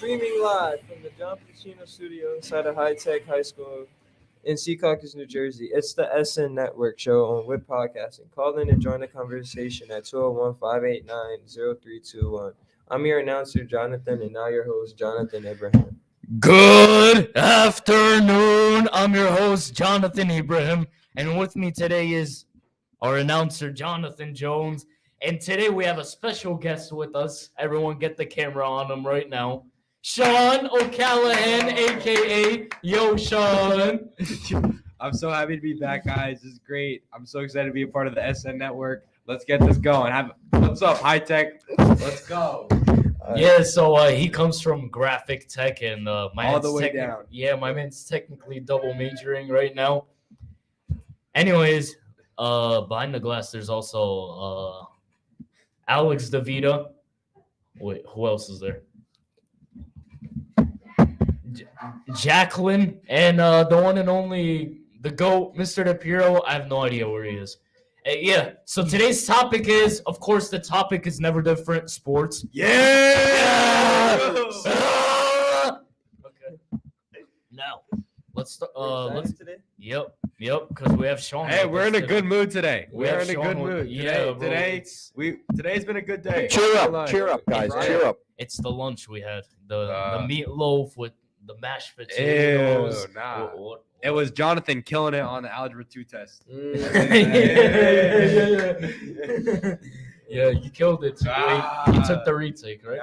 Streaming live from the John Pacino studio inside a high-tech high school in Secaucus, New Jersey. It's the SN Network show on WIP Podcasting. Call in and join the conversation at 201-589-0321. I'm your announcer, Jonathan, and now your host, Jonathan Ibrahim. Good afternoon. I'm your host, Jonathan Ibrahim, and with me today is our announcer, Jonathan Jones. And today we have a special guest with us. Everyone get the camera on him right now. Sean O'Callahan, a.k.a. Yo Sean. I'm so happy to be back, guys. This is great. I'm so excited to be a part of the SN Network. Let's get this going. What's up, high tech? Let's go. He comes from graphic tech, and all the way down. Yeah, my man's technically double majoring right now. Anyways, behind the glass, there's also Alex DeVita. Wait, who else is there? Jacqueline, and the one and only, the GOAT, Mr. DePiro. I have no idea where he is. So today's topic is, of course, the topic is never different, sports. Yeah! Okay. Now, let's start. Today? Yep, because we have Sean. Hey, we're in a good mood today. We're in a good mood. Today's been a good day. Cheer up, guys. Cheer up. It's the lunch we had. The meatloaf with the mashed potatoes. Ew, nah. It was Jonathan killing it on the Algebra 2 test. Yeah, you killed it. You took the retake, right?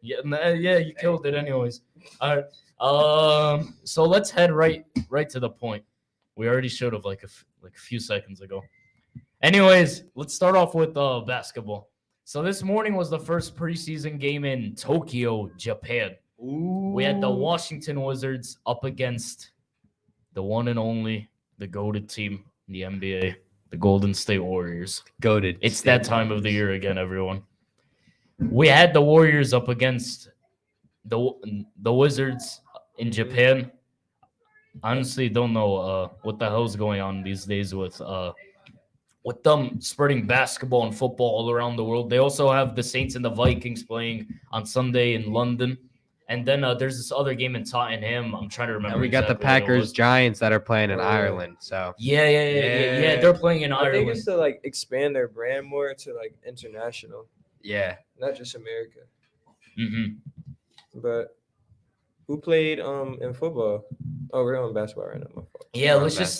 Yeah, you killed it anyways. All right. So let's head right to the point. We already showed up like a few seconds ago. Anyways, let's start off with basketball. So this morning was the first preseason game in Tokyo, Japan. Ooh. We had the Washington Wizards up against the one and only, the goated team in the NBA, the Golden State Warriors. Goated. It's that time of the year again, everyone. We had the Warriors up against the Wizards in Japan. Honestly, don't know what the hell's going on these days with them spreading basketball and football all around the world. They also have the Saints and the Vikings playing on Sunday in London. And then there's this other game in Tottenham. I'm trying to remember. And we got the Packers Giants that are playing in Ireland. So yeah. They're playing in Ireland. I think it's to expand their brand more to international. Yeah, not just America. Mm-hmm. But who played in football? Oh, we're on basketball right now. Yeah, let's just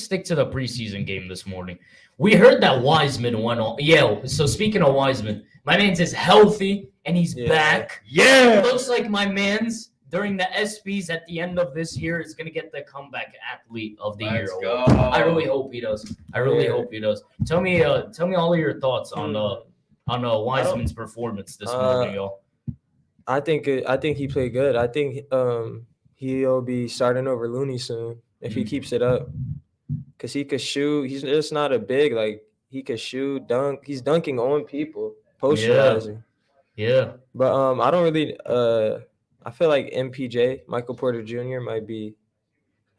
stick to the preseason game this morning. We heard that Wiseman went on. Yeah, so speaking of Wiseman, my man's is healthy and he's back. Yeah. It looks like my man's during the ESPYs at the end of this year is gonna get the comeback athlete of the year. Go. I really hope he does. Hope he does. Tell me all of your thoughts on Wiseman's performance this morning, y'all. I think he played good. I think he'll be starting over Looney soon if he keeps it up. Cause he could shoot. He's just not a big he could shoot, dunk. He's dunking on people, posterizing. Yeah. But I don't really. I feel like MPJ, Michael Porter Jr. might be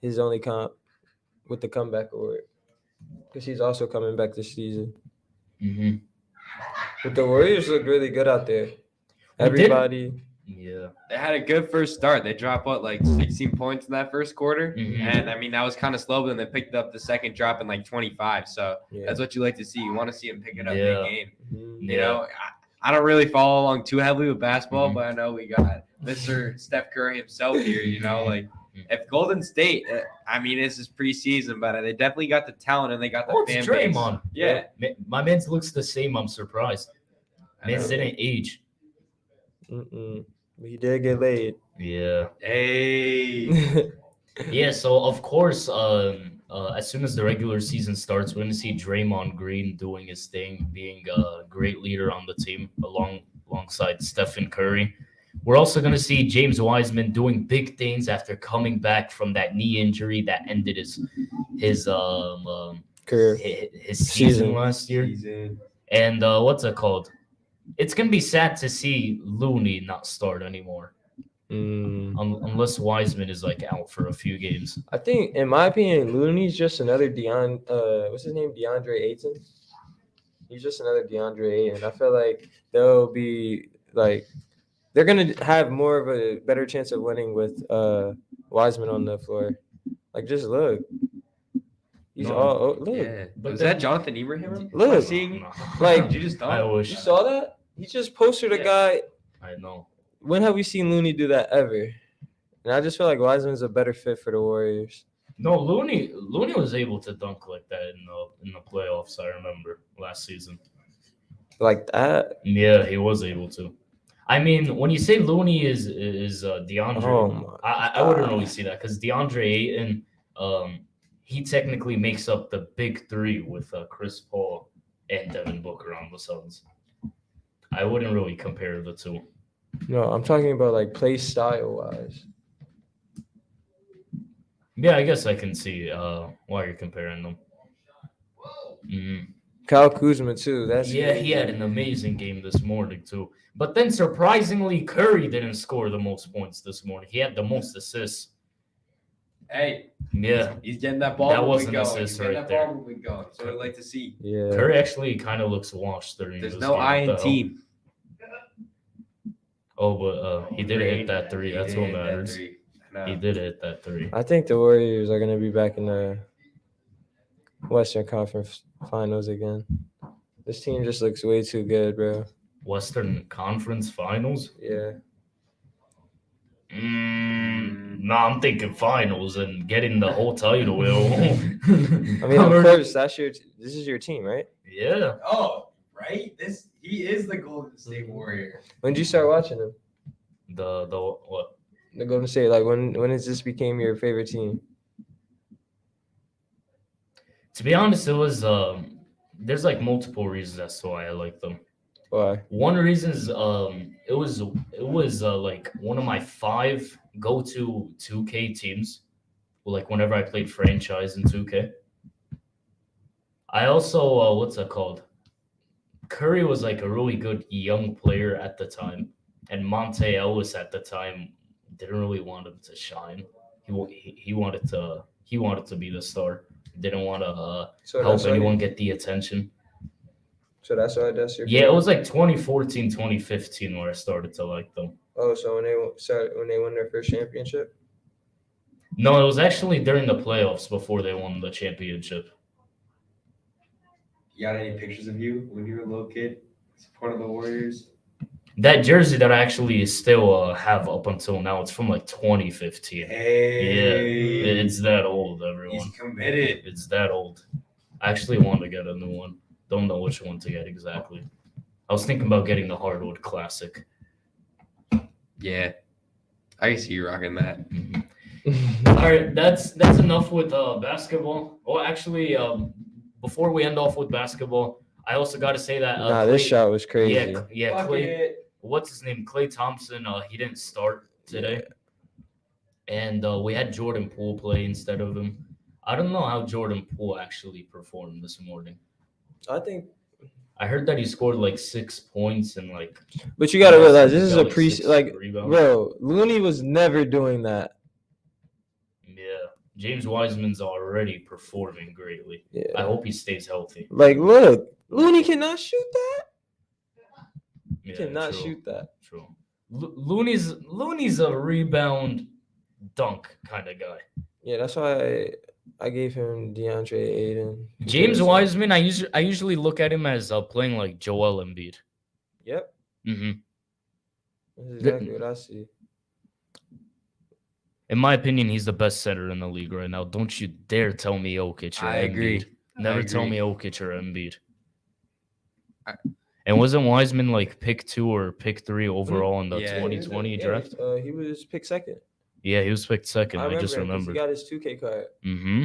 his only comp with the comeback award, because he's also coming back this season. Mm-hmm. But the Warriors look really good out there. Everybody. Yeah. They had a good first start. They dropped 16 points in that first quarter. Mm-hmm. And I mean, that was kind of slow, but then they picked up the second drop in 25. So that's what you like to see. You want to see them pick it up in the game. Mm-hmm. You know, I don't really follow along too heavily with basketball, but I know we got Mr. Steph Curry himself here, if Golden State, I mean, this is preseason, but they definitely got the talent and they got the fan base. Draymond. Yeah. My man's looks the same. I'm surprised. Man's didn't age. He did get laid. Yeah. Hey. Yeah, so of course, as soon as the regular season starts, we're going to see Draymond Green doing his thing, being a great leader on the team alongside Stephen Curry. We're also going to see James Wiseman doing big things after coming back from that knee injury that ended his career, his season last year. And what's it called? It's going to be sad to see Looney not start anymore. Unless Wiseman is out for a few games. I think, in my opinion, Looney's just another what's his name? DeAndre Ayton. He's just another DeAndre Ayton. I feel like they'll be they're gonna have more of a better chance of winning with Wiseman on the floor. Like, just look. He's No. look. Yeah. But Was then- that Jonathan Ibrahim? Look. Am I seeing? No. Like, Did you just I dunk? wish. You saw that? He just posted a Yeah. guy. I know. When have we seen Looney do that ever? And I just feel like Wiseman's a better fit for the Warriors. No, Looney was able to dunk like that in the playoffs. I remember last season. Like that. Yeah, he was able to. I mean, when you say Looney is DeAndre, Oh my I wouldn't really see that because DeAndre Ayton, he technically makes up the big three with Chris Paul and Devin Booker on the Suns. I wouldn't really compare the two. No, I'm talking about like play style wise. Yeah, I guess I can see why you're comparing them. Mhm. Kyle Kuzma too. That's Yeah, he had an amazing game this morning too. But then surprisingly, Curry didn't score the most points this morning. He had the most assists. Hey, Yeah, he's getting that ball. That when was we an go. assist He's getting right that there. ball when we go. So I'd like to see. Yeah. Curry actually kind of looks washed during There's this no game. I What in the hell? team. Oh, but he did hit that three. He That's did what hit that matters. three. I know. He did hit that three. I think the Warriors are gonna be back in the Western Conference Finals again. This team just looks way too good, bro. Western Conference Finals? Yeah. No, I'm thinking finals and getting the whole title. I mean, of course, this is your team, right? Yeah. Oh, right. He is the Golden State Warrior. When did you start watching them? The what? The Golden State. Like when has this became your favorite team? To be honest, it was there's like multiple reasons as to why I like them. Why? One reason is it was like one of my 5 go-to 2K teams. Like whenever I played franchise in 2K. I also what's that called? Curry was like a really good young player at the time, and Monte Ellis at the time didn't really want him to shine. He wanted to be the star. Didn't want to So help that's why anyone get the attention. So that's why that's your. Yeah, it was like 2014, 2015 where I started to like them. Oh, so when they won their first championship. No, it was actually during the playoffs before they won the championship. You got any pictures of you when you were a little kid supporting the Warriors? That jersey that I actually still have up until now, it's from like 2015. Hey, Yeah, it's that old, everyone. he's committed. It's that old. I actually want to get a new one. Don't know which one to get exactly. I was thinking about getting the Hardwood Classic. Yeah, I can see you rocking that. Mhm. All right, that's enough with basketball. Oh, actually, before we end off with basketball, I also got to say that This shot was crazy. Yeah, Clay. What's his name? Clay Thompson. He didn't start today, and we had Jordan Poole play instead of him. I don't know how Jordan Poole actually performed this morning. I heard that he scored like 6 points and like. But you gotta realize this is got, a like, 6 rebounds. bro. Looney was never doing that. Yeah, James Wiseman's already performing greatly. Yeah. I hope he stays healthy. Like, look, Looney cannot shoot that. He Yeah, cannot true, shoot that. True. Looney's a rebound dunk kind of guy. Yeah, that's why I gave him DeAndre Ayton. James Wiseman, I usually look at him as playing like Joel Embiid. Yep, Mm-hmm. that's exactly what I see. In my opinion, he's the best center in the league right now. Don't you dare tell me Jokic or I agree. Embiid. Never I tell agree. me Jokic or Embiid. And wasn't Wiseman like pick 2 or pick 3 overall in the Yeah. 2020 draft? He was picked second. Yeah, he was picked second. I just him 'cause remembered. He got his 2K card. Mm-hmm.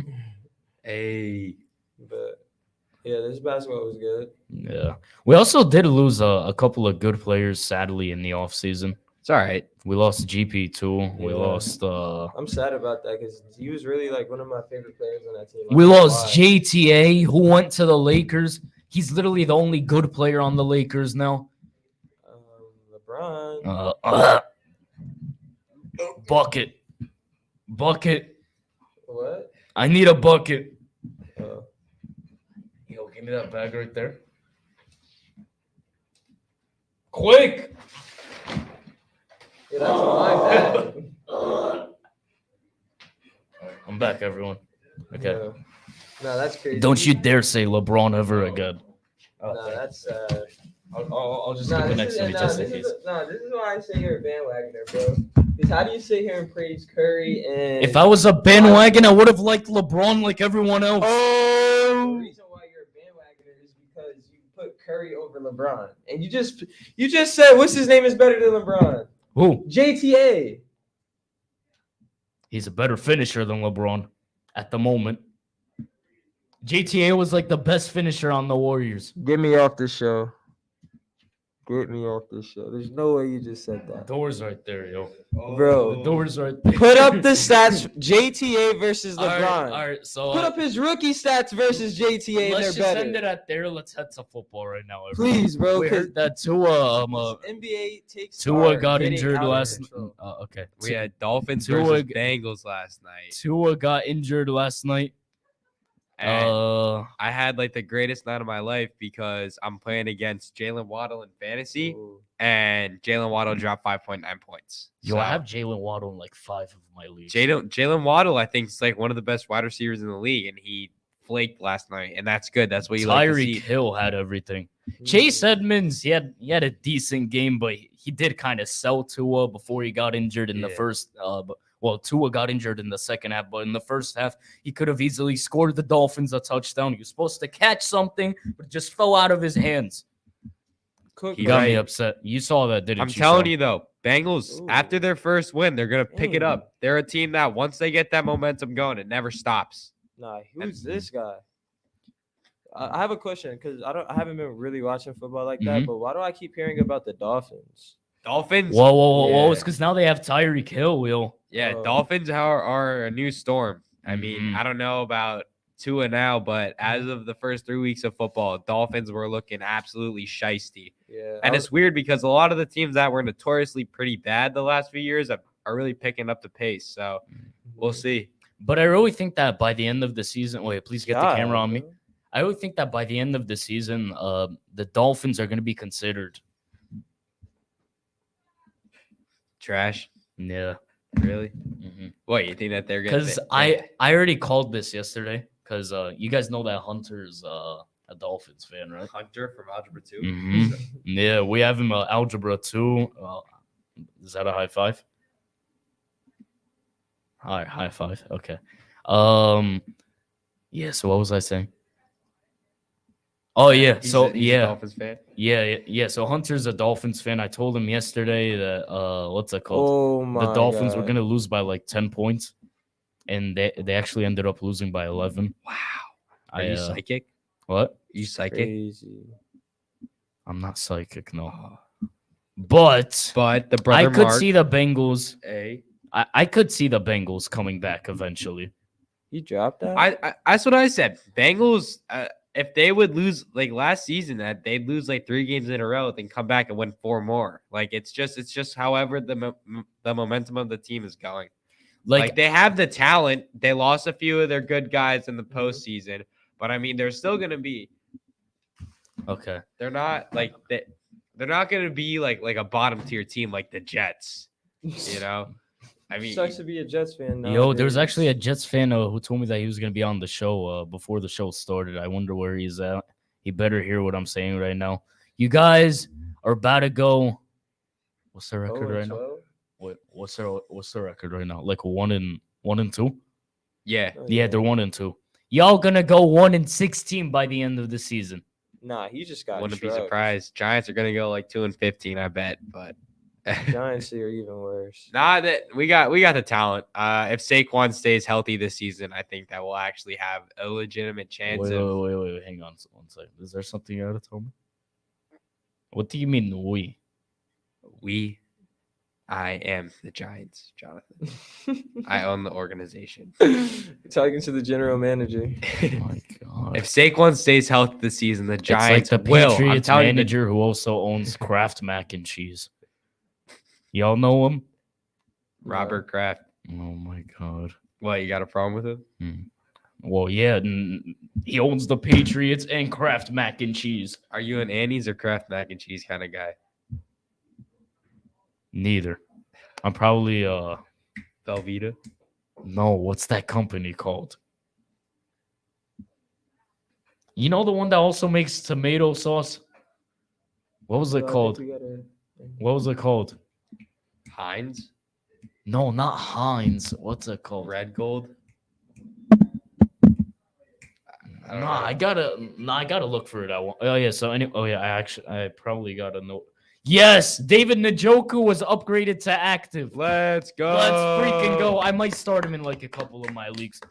Hey, But yeah, this basketball was good. Yeah. We also did lose a couple of good players, sadly, in the offseason. it's all right. We lost GP2. We Yeah. lost I'm sad about that because he was really like one of my favorite players on that team. I we don't know lost why. JTA, who went to the Lakers. He's literally the only good player on the Lakers now. LeBron. Bucket. What? I need a bucket. Oh. Yo, give me that bag right there. Quick. Yeah, that's my bad. I'm back, everyone. Okay. No, no, that's crazy. Don't you dare say LeBron ever again. No, that's I'll just nah. keep it This next is to me nah, just in this case. is this is why I say you're a bandwagoner, bro. Because how do you sit here and praise Curry and? If I was a bandwagon, I would have liked LeBron like everyone else. The reason why you're a bandwagoner is because you put Curry over LeBron, and you just said what's his name is better than LeBron. Who? JTA. He's a better finisher than LeBron at the moment. JTA was like the best finisher on the Warriors. Get me off this show. Get me off this show. There's no way you just said that. Door's right there, yo. Bro. The door's right there. Put up the stats. JTA versus LeBron. All right. So Put up his rookie stats versus JTA, and let's they're just better. end it at there. Let's head to football right now. Everyone. Please, bro. We 'cause heard that Tua NBA takes Tua got injured last. Okay. We had Dolphins Tua- versus Bengals last night. Tua got injured last night. And I had like the greatest night of my life because I'm playing against Jalen Waddle in fantasy, and Jalen Waddle dropped 5.9 points. Yo, I have Jalen Waddle in like 5 of my leagues. Jalen Waddle, I think, is like one of the best wide receivers in the league, and he flaked last night, and that's good. That's what you like to Tyreek see. Hill had everything. Chase Edmonds, he had a decent game, but he did kind of sell Tua before he got injured in the first. Well, Tua got injured in the second half, but in the first half, he could have easily scored the Dolphins a touchdown. He was supposed to catch something, but it just fell out of his hands. He got me upset. You saw that, didn't you? I'm telling you, though, Bengals, after their first win, they're going to pick it up. They're a team that once they get that momentum going, it never stops. Nah, who's this guy? I have a question because I haven't been really watching football like that, but why do I keep hearing about the Dolphins? Dolphins? Whoa. It's because now they have Tyreek Hill, Will. Yeah, Dolphins are a new storm. I mean, I don't know about Tua now, but as of the first 3 weeks of football, Dolphins were looking absolutely shiesty. Yeah, and it's weird because a lot of the teams that were notoriously pretty bad the last few years are really picking up the pace. So we'll see. But I really think that by the end of the season, wait, please get the camera on me. I really think that by the end of the season, the Dolphins are going to be considered trash. Yeah. Really? What, you think that they're going to? Because I already called this yesterday because you guys know that Hunter's a Dolphins fan, right? Hunter from Algebra 2? Yeah, we have him Algebra 2. Is that a high five? All right, high five. Okay. Yeah, so what was I saying? Oh, yeah. He's a Dolphins fan? Yeah. So Hunter's a Dolphins fan. I told him yesterday that, what's it called? Oh, my The Dolphins were God. going to lose by like 10 points, and they actually ended up losing by 11. Wow. Are you psychic? What? Are you psychic? Crazy. I'm not psychic, no. But the brother I could Mark, see the Bengals. I could see the Bengals coming back eventually. You dropped that? That's what I said. Bengals, if they would lose like last season, that they'd lose like 3 games in a row, then come back and win 4 more. Like it's just however the momentum of the team is going. Like they have the talent. They lost a few of their good guys in the postseason, but I mean they're still gonna be okay. They're not like they're not gonna be like a bottom tier team like the Jets. You know. I mean, sucks to be a Jets fan now. Yo, there was actually a Jets fan who told me that he was going to be on the show before the show started. I wonder where he's at. He better hear what I'm saying right now. You guys are about to go. What's the record right now? Wait, what's the record right now? Like 1-2? Yeah. Yeah, they're 1-2. Y'all gonna go 1-16 by the end of the season. Nah, he just got. Wouldn't be surprised. Giants are gonna go like 2-15, I bet. But Giants are even worse. Nah, that we got the talent. If Saquon stays healthy this season, I think that we'll actually have a legitimate chance. Wait, hang on one second. Is there something you gotta tell me? What do you mean we? I am the Giants, Jonathan. I own the organization. Talking to the general manager. Oh my God. If Saquon stays healthy this season, the Giants it's like the will. Patriots manager who also owns Kraft mac and cheese. Y'all know him? Robert Kraft. Oh my God. What, you got a problem with him? Well, yeah, he owns the Patriots and Kraft mac and cheese. Are you an Annie's or Kraft mac and cheese kind of guy? Neither. I'm probably Velveeta. no, what's that company called? You know the one that also makes tomato sauce? What was So it I think called? we gotta- What was it called? Heinz. No, not Heinz. What's it called? Red Gold. No, I gotta look for it. Oh yeah. So I probably gotta know. Yes, David Njoku was upgraded to active. Let's go. Let's freaking go! I might start him in like a couple of my leagues.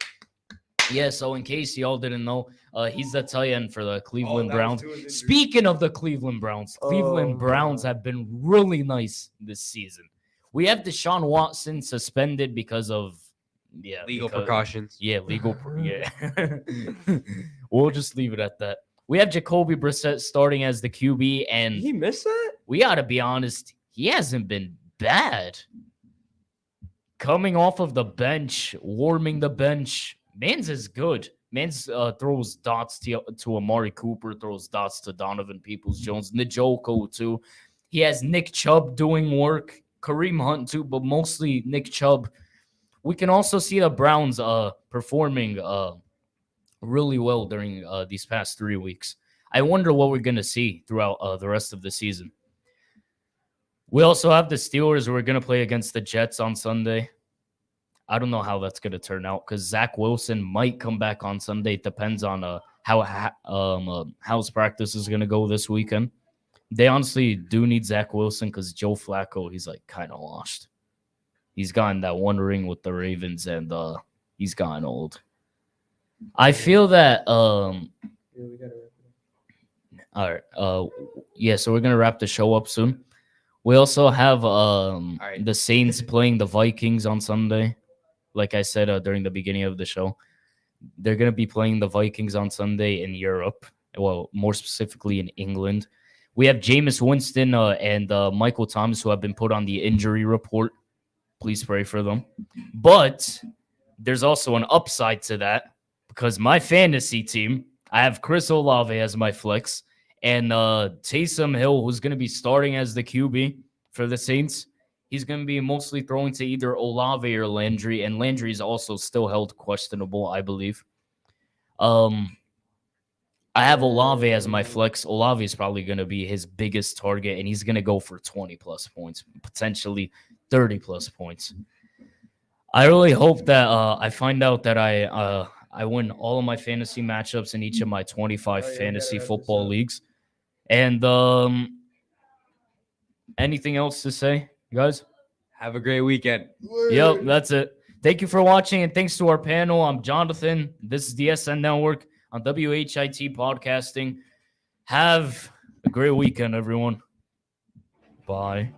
Yeah. So in case y'all didn't know, he's the tight end for the Cleveland Browns. Speaking of the Cleveland Browns, Cleveland Browns have been really nice this season. We have Deshaun Watson suspended because of Legal precautions. Yeah, yeah. We'll just leave it at that. We have Jacoby Brissett starting as the QB, and He missed that? we gotta be honest, he hasn't been bad. Coming off of the bench, warming the bench, Mans is good. Mans throws dots to Amari Cooper, throws dots to Donovan Peoples-Jones, Njoku too. He has Nick Chubb doing work, Kareem Hunt too, but mostly Nick Chubb. We can also see the Browns performing really well during these past 3 weeks. I wonder what we're going to see throughout the rest of the season. We also have the Steelers who are going to play against the Jets on Sunday. I don't know how that's going to turn out because Zach Wilson might come back on Sunday. It depends on how house practice is going to go this weekend. They honestly do need Zach Wilson because Joe Flacco, he's like kind of washed. He's gotten that one ring with the Ravens and he's gotten old. I feel that Yeah, we gotta wrap it up. all right. So we're gonna wrap the show up soon. We also have right. the Saints playing the Vikings on Sunday. Like I said during the beginning of the show, they're gonna be playing the Vikings on Sunday in Europe. Well, more specifically in England. We have Jameis Winston and Michael Thomas who have been put on the injury report. Please pray for them. But there's also an upside to that because my fantasy team, I have Chris Olave as my flex and Taysom Hill, who's going to be starting as the QB for the Saints. He's going to be mostly throwing to either Olave or Landry, and Landry is also still held questionable, I believe. I have Olave as my flex. Olave is probably going to be his biggest target, and he's going to go for 20-plus points, potentially 30-plus points. I really hope that I find out that I win all of my fantasy matchups in each of my 25 fantasy football leagues. And anything else to say, guys? Have a great weekend. Yep, that's it. Thank you for watching, and thanks to our panel. I'm Jonathan. This is the SN Network on WHIT Podcasting. Have a great weekend, everyone. Bye.